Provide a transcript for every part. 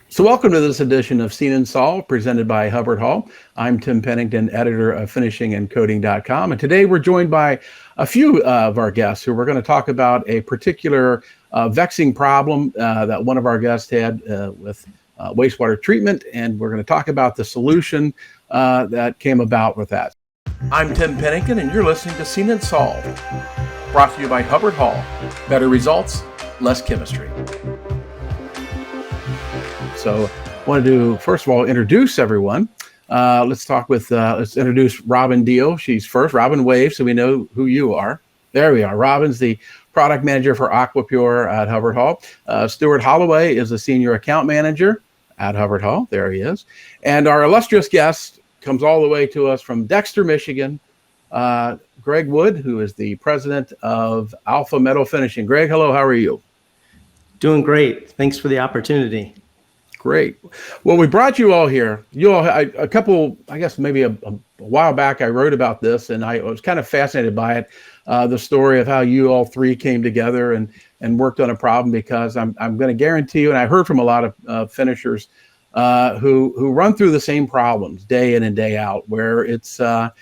So welcome to this edition of Seen and Solved, presented by Hubbard-Hall. I'm Tim Pennington, editor of finishingandcoding.com. And today we're joined by a few of our guests who we're going to talk about a particular vexing problem that one of our guests had with wastewater treatment. And we're going to talk about the solution that came about with that. I'm Tim Pennington, and you're listening to Seen and Solved, brought to you by Hubbard-Hall. Better results, less chemistry. So I wanted to, first of all, introduce everyone. Let's introduce Robin Deal. She's first. Robin, wave so we know who you are. There we are. Robin's the product manager for AquaPure at Hubbard-Hall. Stuart Holloway is the senior account manager at Hubbard-Hall. There he is. And our illustrious guest comes all the way to us from Dexter, Michigan. Greg Wood, who is the president of Alpha Metal Finishing. Greg, hello. How are you? Doing great. Thanks for the opportunity. Great. Well, we brought you all here. A couple, I guess maybe a while back, I wrote about this, and I was kind of fascinated by it, the story of how you all three came together and worked on a problem, because I'm going to guarantee you, and I heard from a lot of finishers who run through the same problems day in and day out, where it's it's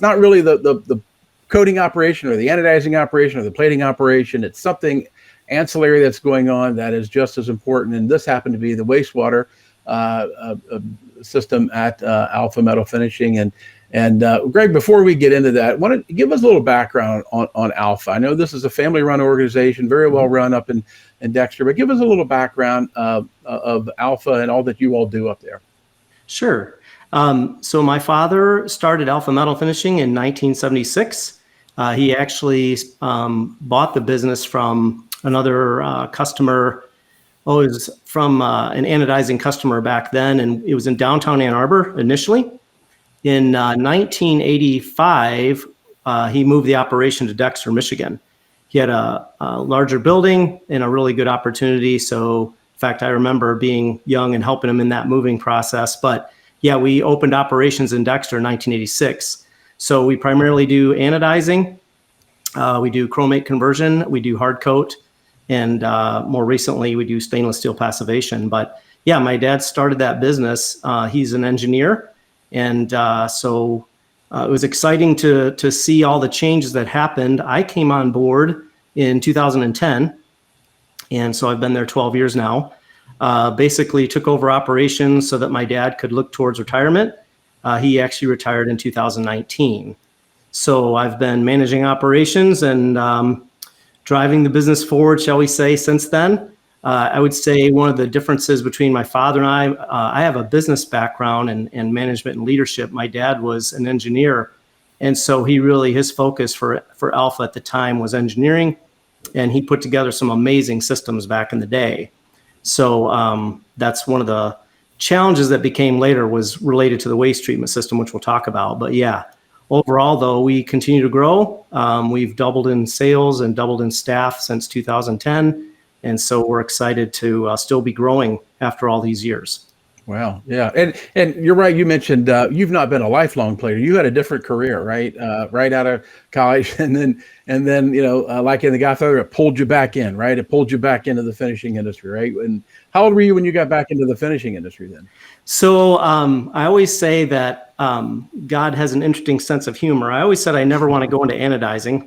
not really the coating operation or the anodizing operation or the plating operation. It's something ancillary that's going on that is just as important, and this happened to be the wastewater system at Alpha Metal Finishing. And Greg, before we get into that, want to give us a little background on Alpha. I know this is a family-run organization, very well run up in Dexter, but give us a little background of Alpha and all that you all do up there. Sure. So my father started Alpha Metal Finishing in 1976. He actually bought the business from another customer. It was from an anodizing customer back then, and it was in downtown Ann Arbor initially. In 1985, he moved the operation to Dexter, Michigan. He had a larger building and a really good opportunity. So, in fact, I remember being young and helping him in that moving process. But yeah, we opened operations in Dexter in 1986. So we primarily do anodizing. We do chromate conversion. We do hard coat. And more recently, we do stainless steel passivation. But yeah, my dad started that business. He's an engineer. And so it was exciting to see all the changes that happened. I came on board in 2010. And so I've been there 12 years now. Basically took over operations so that my dad could look towards retirement. He actually retired in 2019. So I've been managing operations and driving the business forward, shall we say, since then. I would say one of the differences between my father and I have a business background and management and leadership. My dad was an engineer. And so his focus for Alpha at the time was engineering. And he put together some amazing systems back in the day. So that's one of the challenges that became later was related to the waste treatment system, which we'll talk about. But yeah, overall, though, we continue to grow. We've doubled in sales and doubled in staff since 2010. And so we're excited to still be growing after all these years. Wow. Yeah. And you're right. You mentioned you've not been a lifelong player. You had a different career, right? Right out of college. And then, like in The Godfather, it pulled you back in, right? It pulled you back into the finishing industry, right? And how old were you when you got back into the finishing industry then? So I always say that God has an interesting sense of humor. I always said I never want to go into anodizing.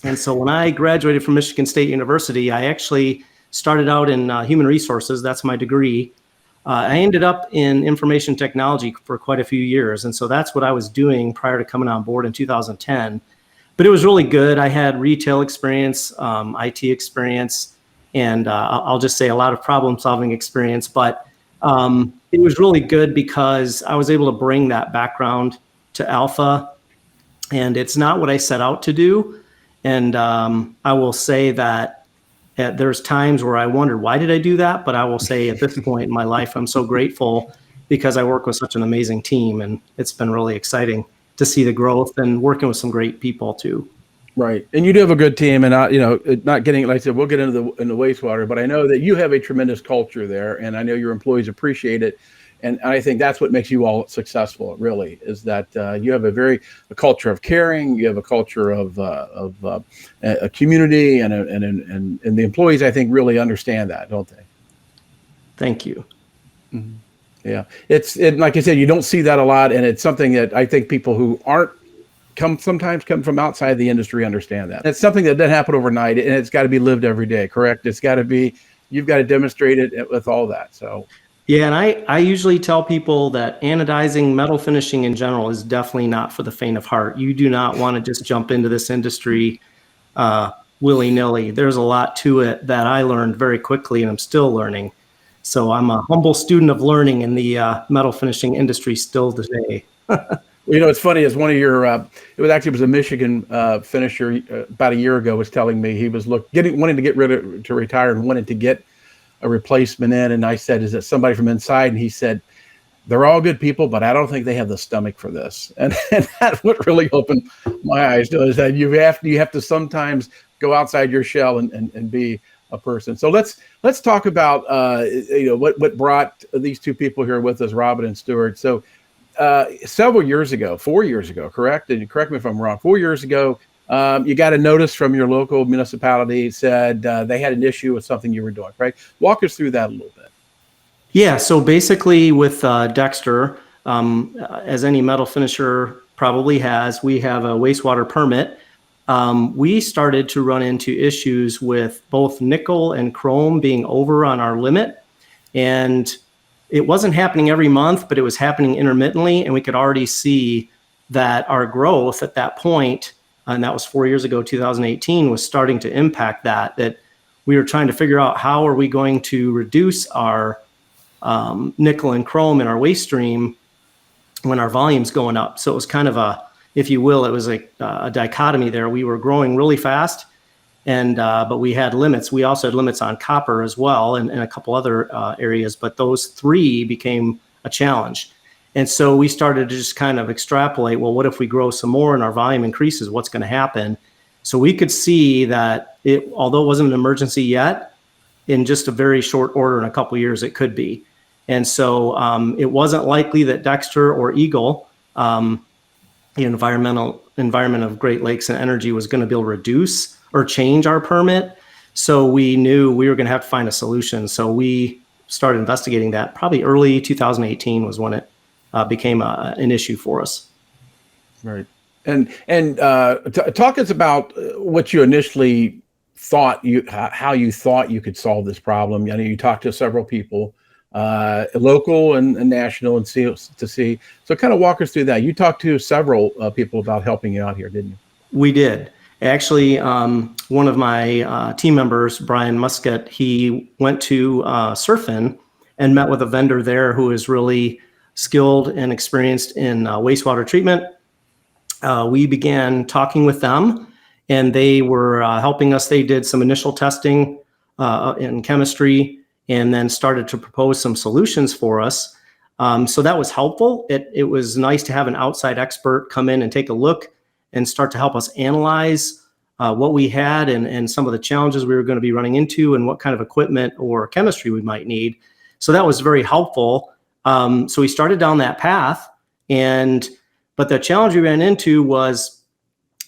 And so when I graduated from Michigan State University, I actually started out in human resources. That's my degree. I ended up in information technology for quite a few years. And so that's what I was doing prior to coming on board in 2010. But it was really good. I had retail experience, IT experience, and I'll just say a lot of problem solving experience. But it was really good because I was able to bring that background to Alpha. And it's not what I set out to do. And I will say that there's times where I wondered, why did I do that? But I will say at this point in my life, I'm so grateful because I work with such an amazing team. And it's been really exciting to see the growth and working with some great people too. Right. And you do have a good team, and not getting, like I said, we'll get into the wastewater, but I know that you have a tremendous culture there, and I know your employees appreciate it. And I think that's what makes you all successful, really, is that you have a culture of caring. You have a culture of a community, and the employees, I think, really understand that, don't they? Thank you. Yeah, like I said, you don't see that a lot, and it's something that I think people who aren't sometimes come from outside the industry understand that. It's something that doesn't happen overnight, and it's got to be lived every day. Correct? It's got to be. You've got to demonstrate it with all that. So. Yeah, and I usually tell people that anodizing, metal finishing in general is definitely not for the faint of heart. You do not want to just jump into this industry willy-nilly. There's a lot to it that I learned very quickly, and I'm still learning. So I'm a humble student of learning in the metal finishing industry still today. Well, it's funny. As one of your, it was a Michigan finisher about a year ago was telling me he was wanting to get to retire and wanted to get a replacement in, and I said, "Is it somebody from inside?" And he said, "They're all good people, but I don't think they have the stomach for this." And that's what really opened my eyes to is that you have to sometimes go outside your shell and be a person. So let's talk about what brought these two people here with us, Robin and Stuart. So several years ago, 4 years ago, correct? And correct me if I'm wrong. 4 years ago, you got a notice from your local municipality said they had an issue with something you were doing, right? Walk us through that a little bit. Yeah, so basically with Dexter, as any metal finisher probably has, we have a wastewater permit. We started to run into issues with both nickel and chrome being over on our limit. And it wasn't happening every month, but it was happening intermittently. And we could already see that our growth at that point, and that was 4 years ago, 2018, was starting to impact that we were trying to figure out how are we going to reduce our nickel and chrome in our waste stream when our volume's going up. So it was kind of if you will, it was a dichotomy there. We were growing really fast, but we had limits. We also had limits on copper as well, and a couple other areas, but those three became a challenge. And so we started to just kind of extrapolate, well, what if we grow some more and our volume increases? What's going to happen? So we could see that although it wasn't an emergency yet, in just a very short order, in a couple of years, it could be. And so it wasn't likely that Dexter or Eagle, the environment of Great Lakes and Energy, was going to be able to reduce or change our permit. So we knew we were going to have to find a solution. So we started investigating that. Probably early 2018 was when it became an issue for us. Right. And talk us about what you initially thought how you thought you could solve this problem. I know you talked to several people, local and national, and see. So kind of walk us through that. You talked to several people about helping you out here, didn't you? We did. Actually, one of my team members, Brian Muscat, he went to Surfin and met with a vendor there who is really skilled and experienced in wastewater treatment. We began talking with them, and they were helping us. They did some initial testing in chemistry, and then started to propose some solutions for us. So that was helpful. It was nice to have an outside expert come in and take a look and start to help us analyze what we had and some of the challenges we were going to be running into and what kind of equipment or chemistry we might need. So that was very helpful. So we started down that path, but the challenge we ran into was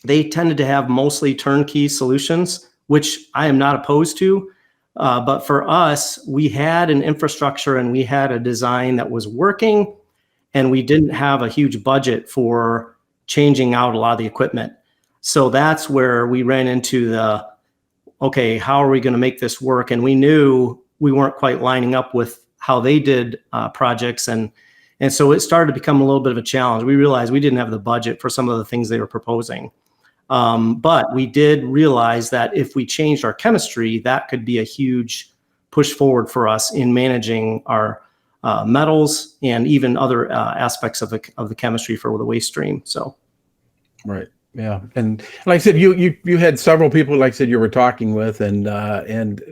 they tended to have mostly turnkey solutions, which I am not opposed to. But for us, we had an infrastructure and we had a design that was working, and we didn't have a huge budget for changing out a lot of the equipment. So that's where we ran into okay, how are we going to make this work? And we knew we weren't quite lining up with how they did projects. And so it started to become a little bit of a challenge. We realized we didn't have the budget for some of the things they were proposing. But we did realize that if we changed our chemistry, that could be a huge push forward for us in managing our metals and even other aspects of the chemistry for the waste stream. So, right, yeah, and like I said, you had several people, like I said, you were talking with, and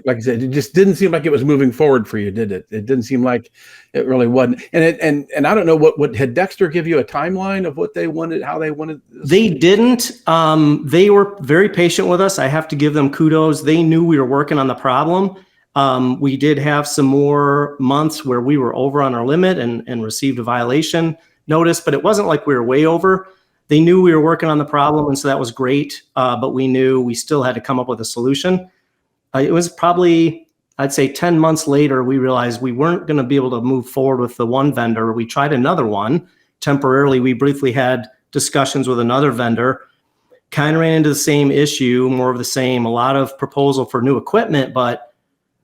like I said, it just didn't seem like it was moving forward for you, did it? It didn't seem like it really wasn't. And I don't know what had Dexter give you a timeline of what they wanted, how they wanted this? They didn't. They were very patient with us. I have to give them kudos. They knew we were working on the problem. We did have some more months where we were over on our limit and received a violation notice, but it wasn't like we were way over. They knew we were working on the problem, and so that was great. But we knew we still had to come up with a solution. It was probably, I'd say 10 months later, we realized we weren't going to be able to move forward with the one vendor. We tried another one temporarily. We briefly had discussions with another vendor, kind of ran into the same issue, more of the same, a lot of proposal for new equipment, but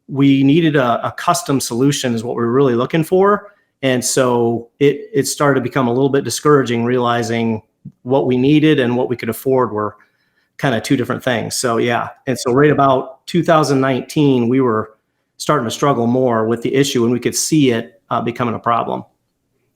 we needed a custom solution is what we were really looking for. And so it started to become a little bit discouraging, realizing what we needed and what we could afford were kind of two different things. So yeah. And so right about 2019, we were starting to struggle more with the issue, and we could see it becoming a problem.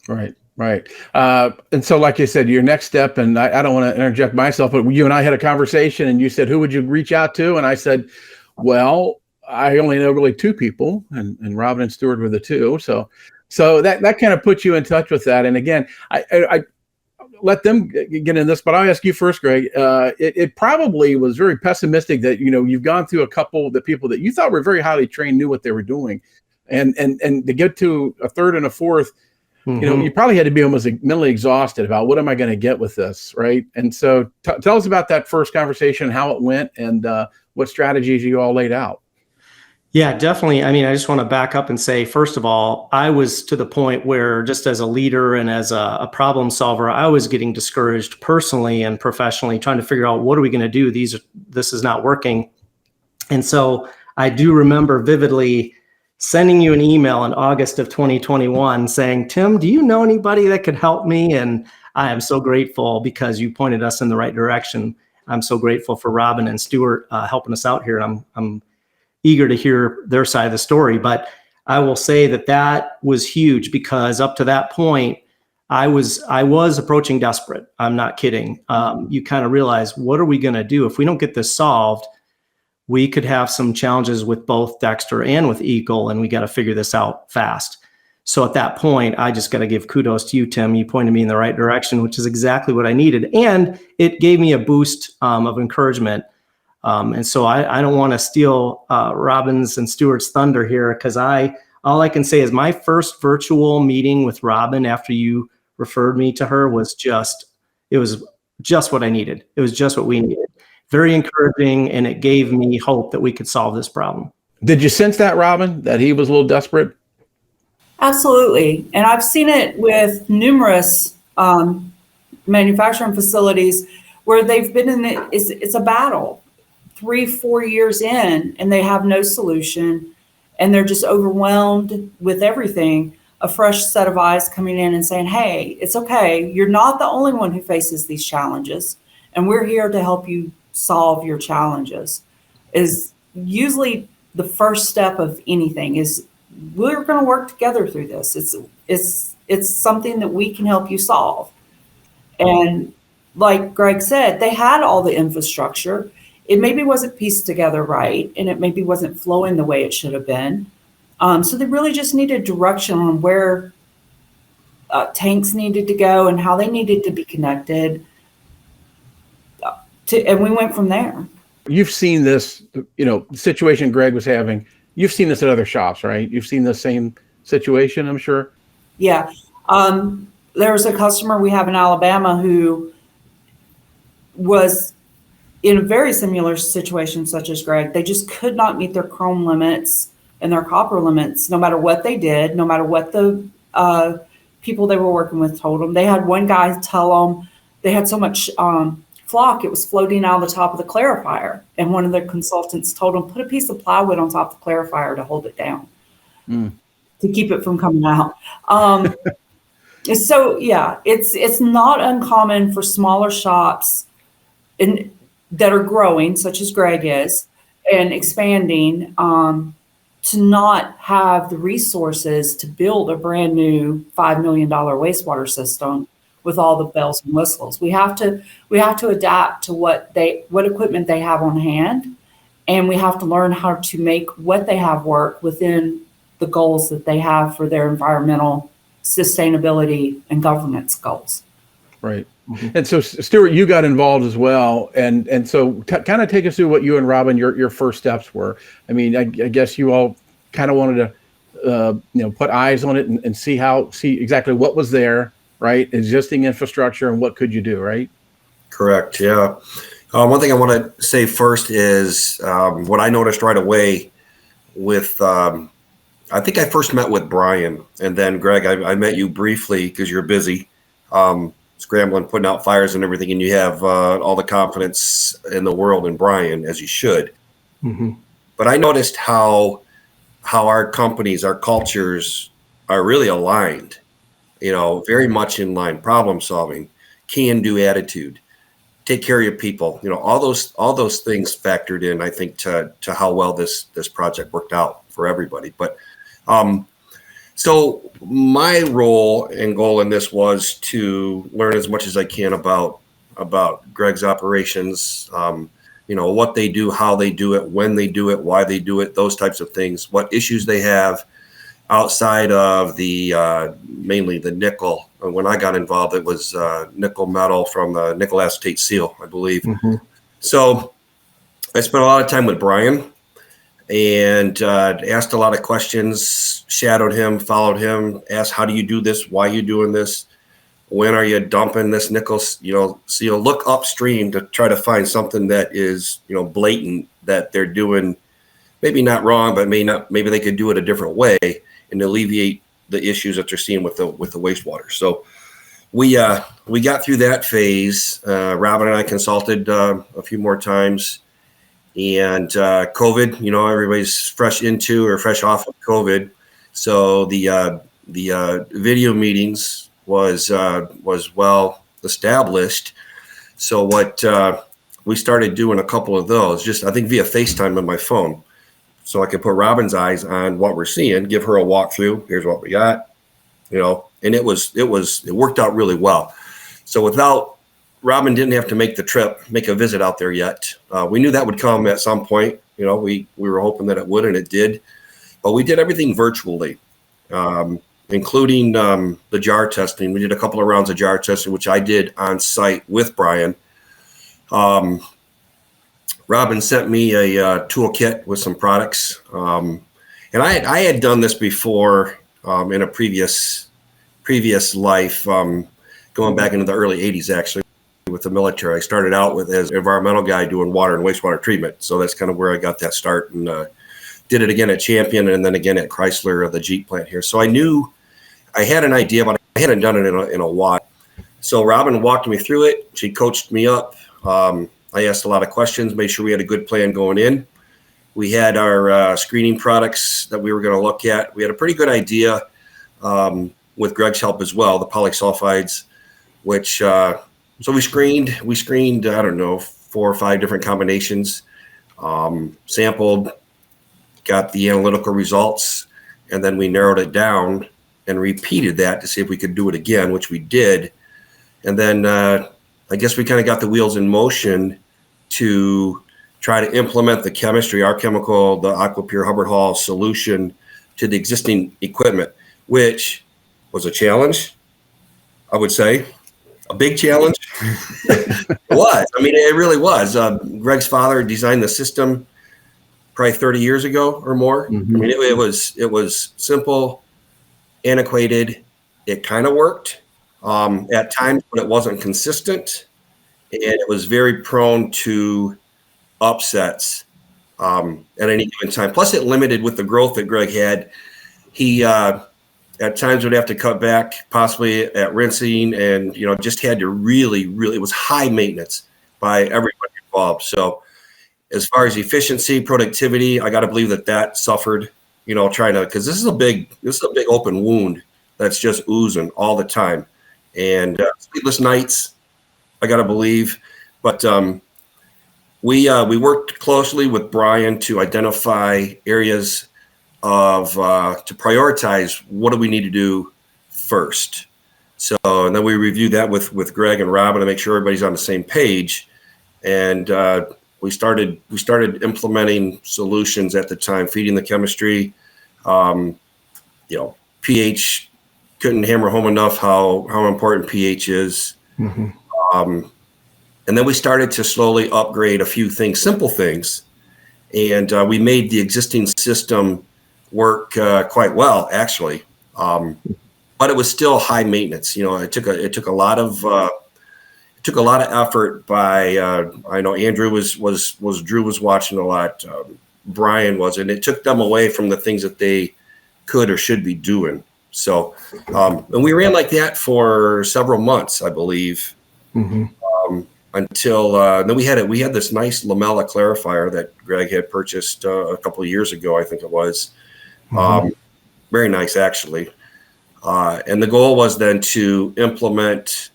Right. Right. And so, like you said, your next step, and I don't want to interject myself, but you and I had a conversation and you said, who would you reach out to? And I said, well, I only know really two people, and Robin and Stuart were the two. So that kind of puts you in touch with that. And again, I let them get in this, but I'll ask you first, Greg. It probably was very pessimistic that, you've gone through a couple of the people that you thought were very highly trained, knew what they were doing. And to get to a third and a fourth, you probably had to be almost mentally exhausted about what am I going to get with this, right? And so tell us about that first conversation, how it went, and what strategies you all laid out. Yeah, definitely. I mean, I just want to back up and say, first of all, I was to the point where just as a leader and as a problem solver, I was getting discouraged personally and professionally, trying to figure out what are we going to do? This is not working. And so I do remember vividly sending you an email in August of 2021 saying, Tim, do you know anybody that could help me? And I am so grateful because you pointed us in the right direction. I'm so grateful for Robin and Stuart helping us out here. And I'm eager to hear their side of the story. But I will say that was huge because up to that point, I was approaching desperate. I'm not kidding. You kind of realize, what are we going to do? If we don't get this solved, we could have some challenges with both Dexter and with Eagle, and we got to figure this out fast. So at that point, I just got to give kudos to you, Tim. You pointed me in the right direction, which is exactly what I needed. And it gave me a boost of encouragement. And so I don't want to steal Robin's and Stuart's thunder here, because all I can say is my first virtual meeting with Robin after you referred me to her was it was just what I needed. It was just what we needed. Very encouraging, and it gave me hope that we could solve this problem. Did you sense that, Robin, that he was a little desperate? Absolutely. And I've seen it with numerous manufacturing facilities where they've been in it. It's a battle 3-4 years in, and they have no solution, and they're just overwhelmed with everything. A fresh set of eyes coming in and saying, hey, it's okay. You're not the only one who faces these challenges, and we're here to help you solve your challenges. Is usually the first step of anything. Is we're going to work together through this. It's something that we can help you solve. And like Greg said, they had all the infrastructure. It maybe wasn't pieced together right, and it maybe wasn't flowing the way it should have been. So they really just needed direction on where tanks needed to go and how they needed to be connected. And we went from there. You've seen this, situation Greg was having. You've seen this at other shops, right? You've seen the same situation, I'm sure. Yeah. There was a customer we have in Alabama who was in a very similar situation, such as Greg. They just could not meet their chrome limits and their copper limits, no matter what they did, no matter what the people they were working with told them. They had one guy tell them they had so much flock, it was floating out of the top of the clarifier. And one of the consultants told them, put a piece of plywood on top of the clarifier to hold it down, to keep it from coming out. So yeah, it's not uncommon for smaller shops that are growing, such as Greg is, and expanding, to not have the resources to build a brand new $5 million wastewater system with all the bells and whistles. We have to adapt to what equipment they have on hand, and we have to learn how to make what they have work within the goals that they have for their environmental sustainability and governance goals. Right. Mm-hmm. And so, Stuart, you got involved as well. And so kind of take us through what you and Robin, your first steps were. I mean, I guess you all kind of wanted to, put eyes on it and see exactly what was there, right? Existing infrastructure, and what could you do, right? Correct. Yeah. One thing I want to say first is what I noticed right away I think I first met with Brian, and then Greg, I met you briefly because you're busy, scrambling, putting out fires and everything, and you have all the confidence in the world in Brian, as you should. Mm-hmm. But I noticed how our companies, our cultures are really aligned, very much in line, problem solving, can-do attitude, take care of your people, all those things factored in, I think, to how well this project worked out for everybody. But so my role and goal in this was to learn as much as I can about Greg's operations, what they do, how they do it, when they do it, why they do it, those types of things, what issues they have outside of the mainly the nickel. When I got involved, it was nickel metal from the nickel acetate seal, I believe. Mm-hmm. So I spent a lot of time with Brian and asked a lot of questions, shadowed him, followed him, asked, how do you do this? Why are you doing this? When are you dumping this nickel, seal? Look upstream to try to find something that is, blatant, that they're doing, maybe not wrong, but maybe they could do it a different way and alleviate the issues that they're seeing with the wastewater. So we got through that phase. Robin and I consulted a few more times, and COVID, everybody's fresh into or fresh off of COVID. So the video meetings was well established. So what we started doing a couple of those, just I think via FaceTime on my phone, so I could put Robin's eyes on what we're seeing, give her a walkthrough. Here's what we got, and it worked out really well. So Robin didn't have to make a visit out there yet. We knew that would come at some point. We were hoping that it would, and it did. But we did everything virtually, including the jar testing. We did a couple of rounds of jar testing, which I did on site with Brian. Robin sent me a toolkit with some products, and I had done this before in a previous life, going back into the early 80s, actually, with the military. I started out as an environmental guy doing water and wastewater treatment, so that's kind of where I got that start, and did it again at Champion and then again at Chrysler, the Jeep plant here. So I knew I had an idea, but I hadn't done it in a while. So Robin walked me through it. She coached me up. I asked a lot of questions, made sure we had a good plan going in. We had our screening products that we were going to look at. We had a pretty good idea with Greg's help as well, the polysulfides, which so we screened, I don't know, 4 or 5 different combinations, sampled, got the analytical results, and then we narrowed it down and repeated that to see if we could do it again, which we did. And then I guess we kind of got the wheels in motion to try to implement the chemistry, our chemical, the AquaPure Hubbard-Hall solution to the existing equipment, which was a challenge, I would say. A big challenge. It was. I mean, it really was. Greg's father designed the system probably 30 years ago or more. Mm-hmm. I mean, it was simple, antiquated. It kind of worked at times, but it wasn't consistent, and it was very prone to upsets at any given time. Plus, it limited with the growth that Greg had. He at times would have to cut back, possibly at rinsing, and just had to really, it was high maintenance by everybody involved. So as far as efficiency, productivity, I got to believe that suffered, because this is a big open wound that's just oozing all the time, and sleepless nights, I got to believe. But we worked closely with Brian to identify areas to prioritize what do we need to do first. So, and then we reviewed that with Greg and Robin to make sure everybody's on the same page. And we started implementing solutions at the time, feeding the chemistry. pH, couldn't hammer home enough how important pH is. Mm-hmm. And then we started to slowly upgrade a few things, simple things. And we made the existing system work quite well, actually. But it was still high maintenance. It took a lot of effort by I know Andrew Drew was watching a lot. Brian was, and it took them away from the things that they could or should be doing. So, and we ran like that for several months, I believe, until then we had this nice Lamella clarifier that Greg had purchased a couple of years ago, I think it was. Very nice, actually. And the goal was then to implement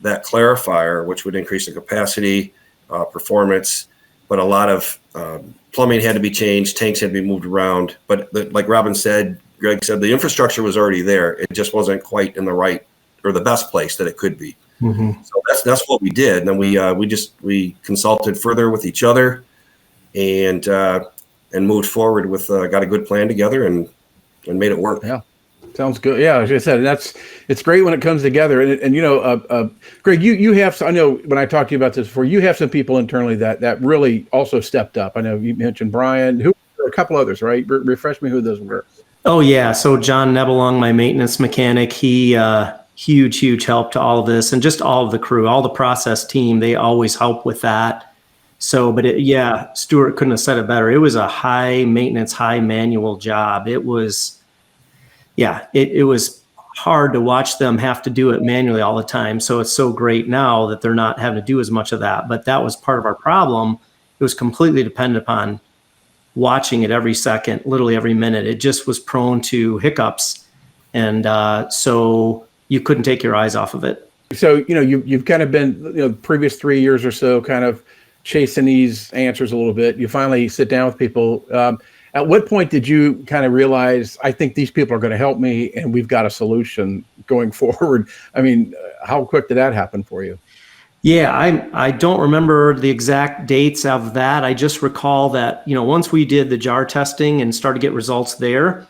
that clarifier, which would increase the capacity, performance, but a lot of plumbing had to be changed, tanks had to be moved around. But like Greg said, the infrastructure was already there. It just wasn't quite in the right or the best place that it could be. So that's what we did. And then we consulted further with each other and moved forward with got a good plan together and made it work. Yeah. Sounds good. Yeah, as I said, it's great when it comes together. And Greg, you have, I know when I talked to you about this before, you have some people internally that really also stepped up. I know you mentioned Brian, a couple others, right? Refresh me who those were. Oh yeah. So John Nebelong, my maintenance mechanic, he huge help to all of this, and just all of the crew, all the process team, they always help with that. So, but Stuart couldn't have said it better. It was a high maintenance, high manual job. It was, it was hard to watch them have to do it manually all the time. So it's so great now that they're not having to do as much of that. But that was part of our problem. It was completely dependent upon watching it every second, literally every minute. It just was prone to hiccups. And so you couldn't take your eyes off of it. So, you've kind of been, the previous 3 years or so kind of chasing these answers a little bit. You finally sit down with people. At what point did you kind of realize, I think these people are going to help me and we've got a solution going forward? I mean, how quick did that happen for you? Yeah, I don't remember the exact dates of that. I just recall that, once we did the jar testing and started to get results there,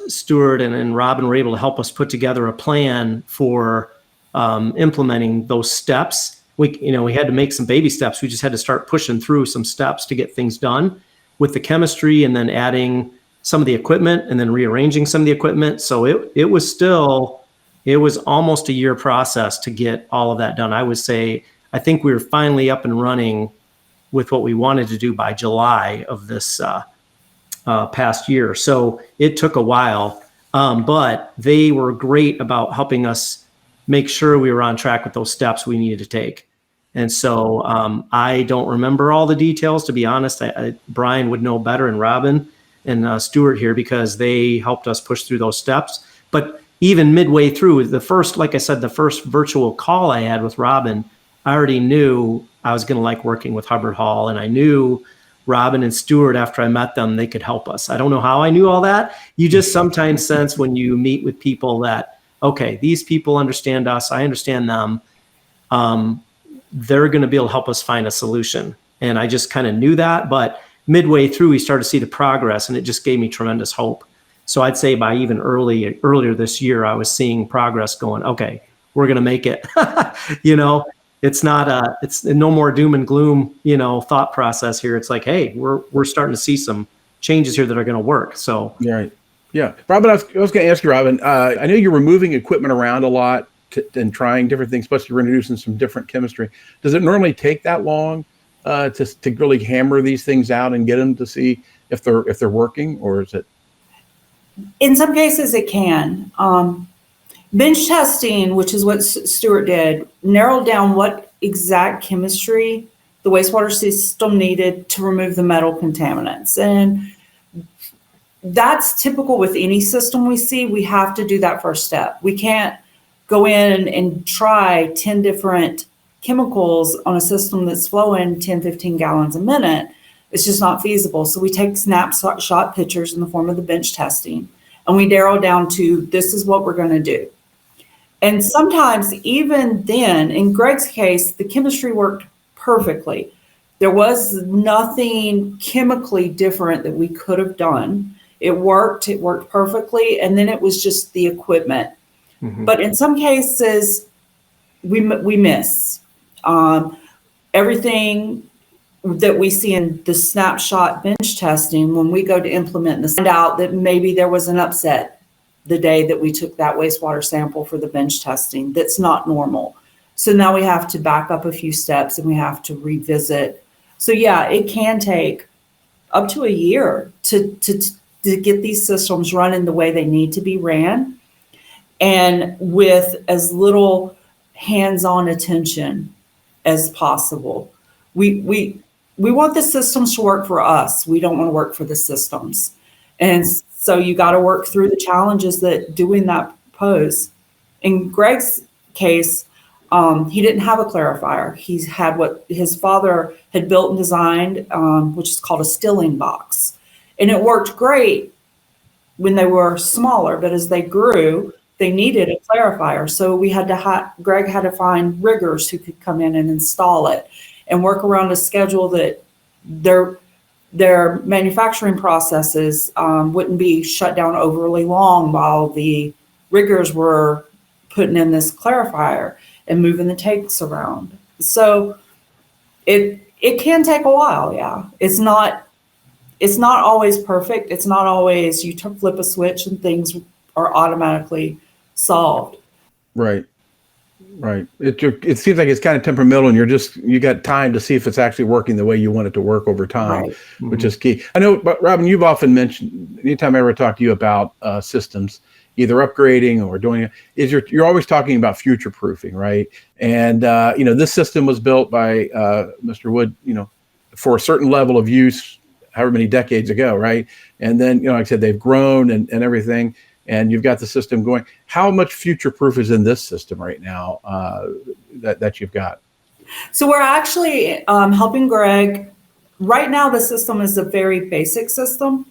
Stuart and Robin were able to help us put together a plan for implementing those steps. We had to make some baby steps. We just had to start pushing through some steps to get things done with the chemistry, and then adding some of the equipment and then rearranging some of the equipment. So it was almost a year process to get all of that done. I would say, I think we were finally up and running with what we wanted to do by July of this past year. So it took a while, but they were great about helping us make sure we were on track with those steps we needed to take. And so I don't remember all the details, to be honest. Brian would know better, and Robin and Stuart here, because they helped us push through those steps. But even midway through the first virtual call I had with Robin, I already knew I was going to like working with Hubbard-Hall, and I knew Robin and Stuart, after I met them, they could help us. I don't know how I knew all that. You just sometimes sense when you meet with people that, okay, these people understand us, I understand them. They're going to be able to help us find a solution. And I just kind of knew that, but midway through, we started to see the progress, and it just gave me tremendous hope. So I'd say by even earlier this year, I was seeing progress going, okay, we're going to make it. It's not it's no more doom and gloom, thought process here. It's like, hey, we're starting to see some changes here that are going to work. So, right. Yeah. Robin, I was going to ask you, Robin, I know you're moving equipment around a lot and trying different things, plus you're introducing some different chemistry. Does it normally take that long to really hammer these things out and get them to see if they're working, or is it? In some cases it can. Bench testing, which is what Stuart did, narrowed down what exact chemistry the wastewater system needed to remove the metal contaminants. And that's typical with any system we see. We have to do that first step. We can't go in and try 10 different chemicals on a system that's flowing 10, 15 gallons a minute. It's just not feasible. So we take snapshot pictures in the form of the bench testing, and we narrow down to, this is what we're going to do. And sometimes even then, in Greg's case, the chemistry worked perfectly. There was nothing chemically different that we could have done. It worked perfectly. And then it was just the equipment. Mm-hmm. But in some cases, we miss. Everything that we see in the snapshot bench testing, when we go to implement this, find out that maybe there was an upset the day that we took that wastewater sample for the bench testing. That's not normal. So now we have to back up a few steps, and we have to revisit So yeah, it can take up to a year to get these systems running the way they need to be ran, and with as little hands-on attention as possible. We want the systems to work for us. We don't want to work for the systems. And so you got to work through the challenges that doing that pose. In Greg's case, he didn't have a clarifier. He's had what his father had built and designed, which is called a stilling box. And it worked great when they were smaller, but as they grew, they needed a clarifier. So we had to Greg had to find riggers who could come in and install it and work around a schedule that their manufacturing processes wouldn't be shut down overly long while the riggers were putting in this clarifier and moving the tanks around. So it can take a while, yeah. It's not always perfect. It's not always you flip a switch and things are automatically solved. Right. It seems like it's kind of temperamental, and you got time to see if it's actually working the way you want it to work over time, right. Which is key. I know, but Robin, you've often mentioned, anytime I ever talk to you about systems, either upgrading or doing it, you're always talking about future proofing, right? And this system was built by Mr. Wood, for a certain level of use, however many decades ago, right? And then, like I said, they've grown and everything, and you've got the system going. How much future proof is in this system right now that you've got? So we're actually helping Greg. Right now, the system is a very basic system.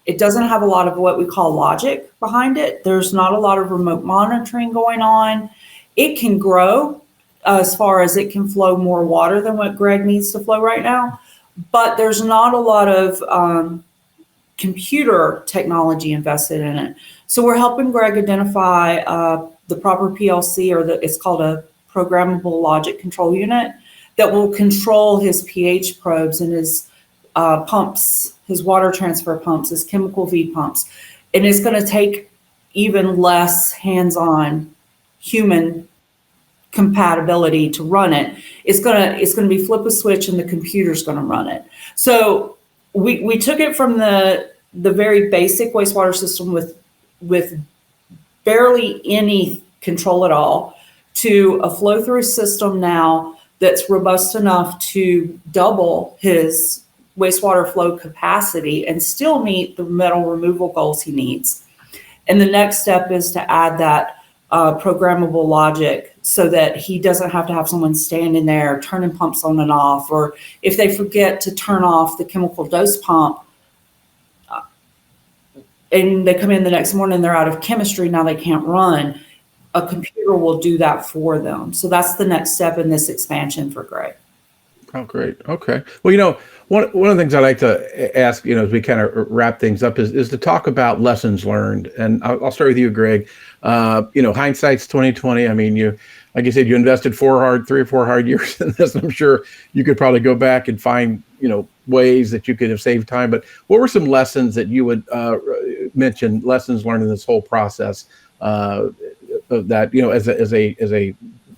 It doesn't have a lot of what we call logic behind it. There's not a lot of remote monitoring going on. It can grow as far as it can flow more water than what Greg needs to flow right now, but there's not a lot of computer technology invested in it. So we're helping Greg identify the proper PLC, or it's called a programmable logic control unit, that will control his pH probes and his pumps, his water transfer pumps, his chemical V pumps. And it's going to take even less hands-on human compatibility to run it. It's going to be flip a switch and the computer's going to run it. So we took it from the very basic wastewater system with barely any control at all to a flow-through system now that's robust enough to double his wastewater flow capacity and still meet the metal removal goals he needs. And the next step is to add that programmable logic so that he doesn't have to have someone standing there turning pumps on and off, or if they forget to turn off the chemical dose pump and they come in the next morning, they're out of chemistry, now they can't run, a computer will do that for them. So that's the next step in this expansion for Greg. Oh, great. Okay. Well, one of the things I like to ask, as we kind of wrap things up is to talk about lessons learned. And I'll start with you, Greg. Hindsight's 2020. I mean, like you said, you invested 3 or 4 hard years in this. I'm sure you could probably go back and find, ways that you could have saved time. But what were some lessons that you would mention, lessons learned in this whole process that, as a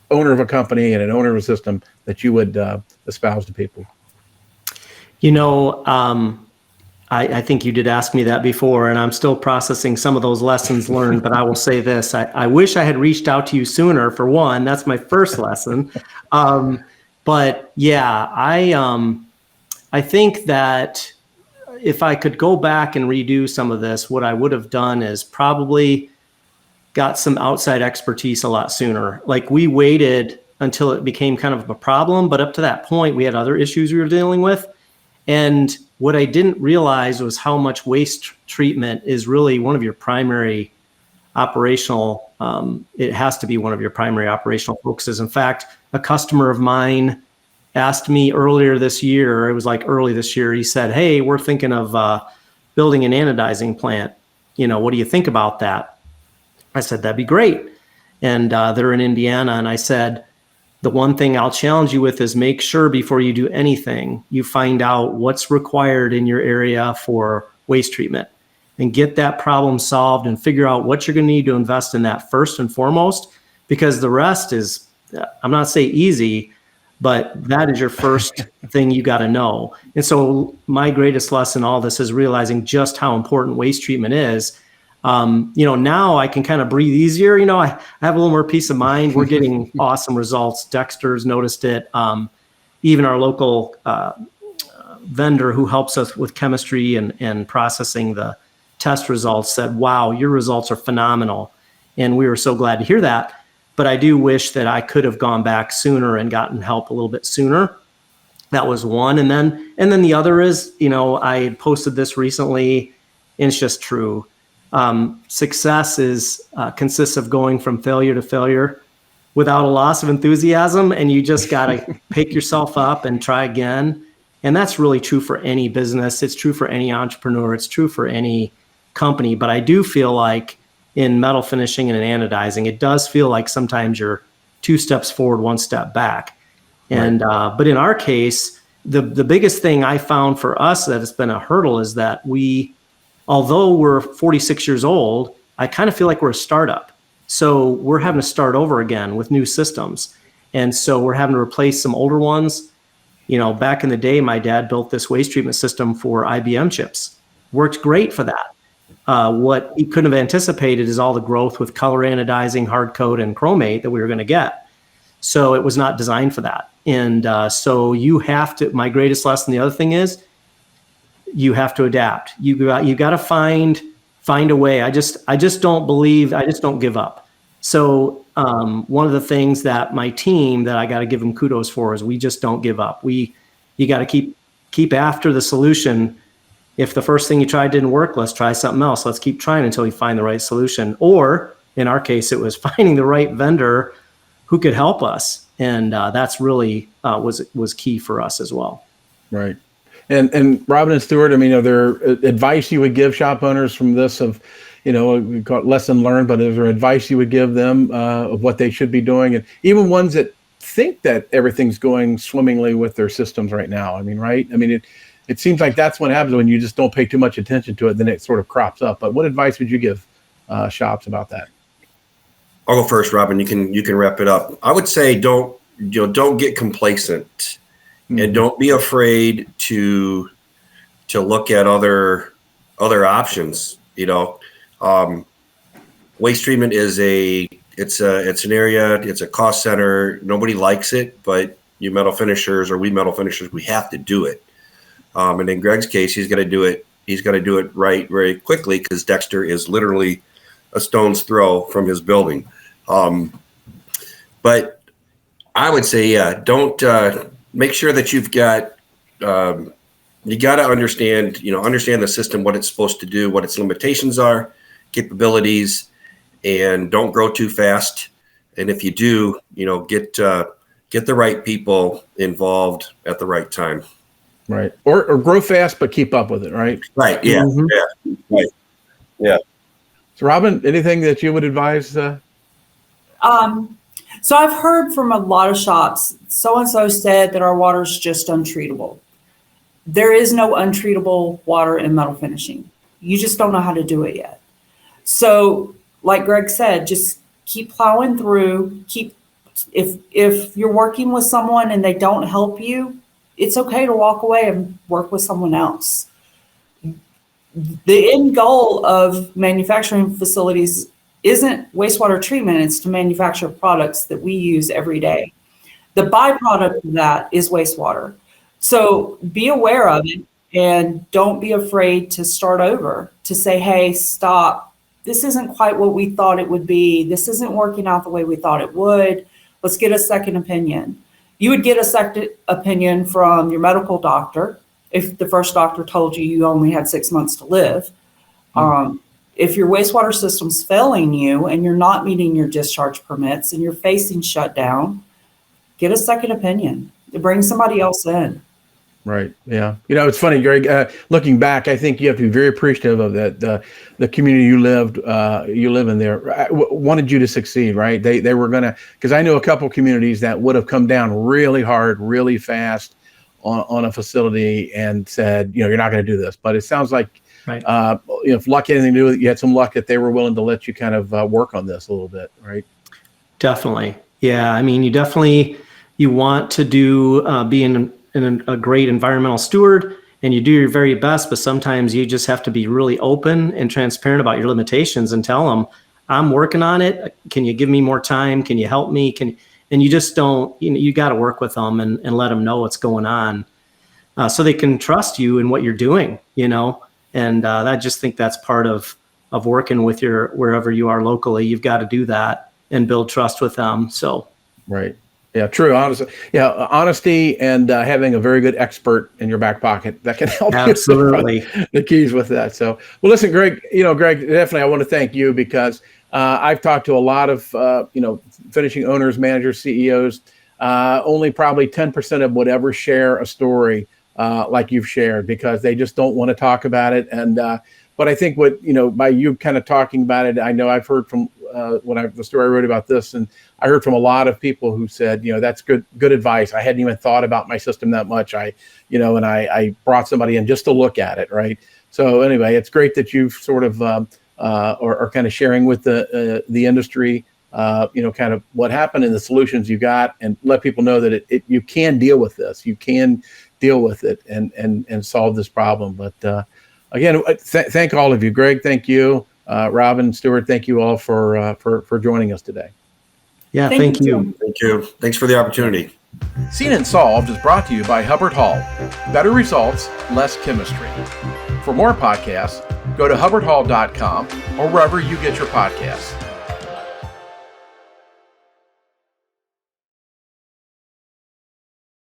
owner of a company and an owner of a system that you would espouse to people? I think you did ask me that before, and I'm still processing some of those lessons learned, but I will say this. I wish I had reached out to you sooner, for one. That's my first lesson. But yeah, I think that if I could go back and redo some of this, what I would have done is probably got some outside expertise a lot sooner. Like, we waited until it became kind of a problem, but up to that point, we had other issues we were dealing with. And what I didn't realize was how much waste treatment is really one of your primary operational, it has to be one of your primary operational focuses. In fact, a customer of mine asked me early this year, he said, "Hey, we're thinking of building an anodizing plant. What do you think about that?" I said, "That'd be great." And they're in Indiana. And I said, "The one thing I'll challenge you with is make sure before you do anything, you find out what's required in your area for waste treatment and get that problem solved and figure out what you're going to need to invest in that first and foremost, because the rest is, I'm not saying easy, but that is your first thing you got to know. And so my greatest lesson in all this is realizing just how important waste treatment is. Now I can kind of breathe easier. I have a little more peace of mind. We're getting awesome results. Dexter's noticed it. Even our local vendor who helps us with chemistry and processing the test results said, wow, your results are phenomenal. And we were so glad to hear that. But I do wish that I could have gone back sooner and gotten help a little bit sooner. That was one. And then the other is, I had posted this recently, and it's just true. Success consists of going from failure to failure without a loss of enthusiasm. And you just got to pick yourself up and try again. And that's really true for any business. It's true for any entrepreneur. It's true for any company. But I do feel like in metal finishing and in anodizing, it does feel like sometimes you're 2 steps forward, 1 step back. And but in our case, the biggest thing I found for us that has been a hurdle is that although we're 46 years old, I kind of feel like we're a startup. So we're having to start over again with new systems. And so we're having to replace some older ones. Back in the day, my dad built this waste treatment system for IBM chips. Worked great for that. What he couldn't have anticipated is all the growth with color anodizing, hard coat, and chromate that we were going to get. So it was not designed for that. And so you have to, my greatest lesson, the other thing is, you have to adapt. You got to find a way. I just don't give up. So one of the things that my team that I got to give them kudos for is we just don't give up. You got to keep after the solution. If the first thing you tried didn't work, let's try something else. Let's keep trying until we find the right solution. Or in our case, it was finding the right vendor who could help us. And that's really was key for us as well. Right. And Robin and Stuart, are there advice you would give shop owners from this we call it lesson learned, but is there advice you would give them of what they should be doing? And even ones that think that everything's going swimmingly with their systems right now. Right? It seems like that's what happens when you just don't pay too much attention to it, then it sort of crops up. But what advice would you give shops about that? I'll go first, Robin. You can wrap it up. I would say don't get complacent, and don't be afraid to look at other options. Waste treatment is it's an area, it's a cost center. Nobody likes it, but we metal finishers, we have to do it. And in Greg's case, he's got to do it. He's got to do it right very quickly because Dexter is literally a stone's throw from his building. But I would say, don't make sure that you've got. You got to understand the system, what it's supposed to do, what its limitations are, capabilities, and don't grow too fast. And if you do, get the right people involved at the right time. Right. Or grow fast, but keep up with it. Right. Right. Yeah. Mm-hmm. Yeah. Right. Yeah. So Robin, anything that you would advise? So I've heard from a lot of shops, so-and-so said that our water is just untreatable. There is no untreatable water in metal finishing. You just don't know how to do it yet. So like Greg said, just keep plowing through. If you're working with someone and they don't help you, it's okay to walk away and work with someone else. The end goal of manufacturing facilities isn't wastewater treatment, it's to manufacture products that we use every day. The byproduct of that is wastewater. So be aware of it and don't be afraid to start over, to say, hey, stop. This isn't quite what we thought it would be. This isn't working out the way we thought it would. Let's get a second opinion. You would get a second opinion from your medical doctor if the first doctor told you only had 6 months to live. If your wastewater system's failing you and you're not meeting your discharge permits and you're facing shutdown, get a second opinion. Bring somebody else in. Right. Yeah. It's funny, Greg, looking back, I think you have to be very appreciative of that. The community you live in there wanted you to succeed, right? They were going to, because I know a couple communities that would have come down really hard, really fast on a facility and said, you're not going to do this. But it sounds like, right. If luck had anything to do with it, you had some luck that they were willing to let you kind of work on this a little bit, right? Definitely. Yeah. You definitely you want to be in a great environmental steward, and you do your very best, but sometimes you just have to be really open and transparent about your limitations and tell them, I'm working on it. Can you give me more time? Can you help me? And you just don't, you got to work with them and let them know what's going on, so they can trust you in what you're doing, and I just think that's part of working with wherever you are locally. You've got to do that and build trust with them. So. Right. Yeah, true. Honesty and having a very good expert in your back pocket that can help Absolutely. you the keys with that. So, well, listen, Greg, definitely I want to thank you because I've talked to a lot of, finishing owners, managers, CEOs. Only probably 10% of them would ever share a story like you've shared because they just don't want to talk about it. And but I think by you kind of talking about it, I know I've heard from the story I wrote about this, and I heard from a lot of people who said, that's good advice. I hadn't even thought about my system that much. I brought somebody in just to look at it. Right. So anyway, it's great that you've sort of, or kind of sharing with the industry, kind of what happened and the solutions you got, and let people know that you can deal with this. You can deal with it and solve this problem. But again, thank all of you. Greg, thank you. Robin, Stuart, thank you all for joining us today. Yeah, thank you. Thank you. Thanks for the opportunity. Seen and Solved is brought to you by Hubbard-Hall. Better results, less chemistry. For more podcasts, go to hubbardhall.com or wherever you get your podcasts.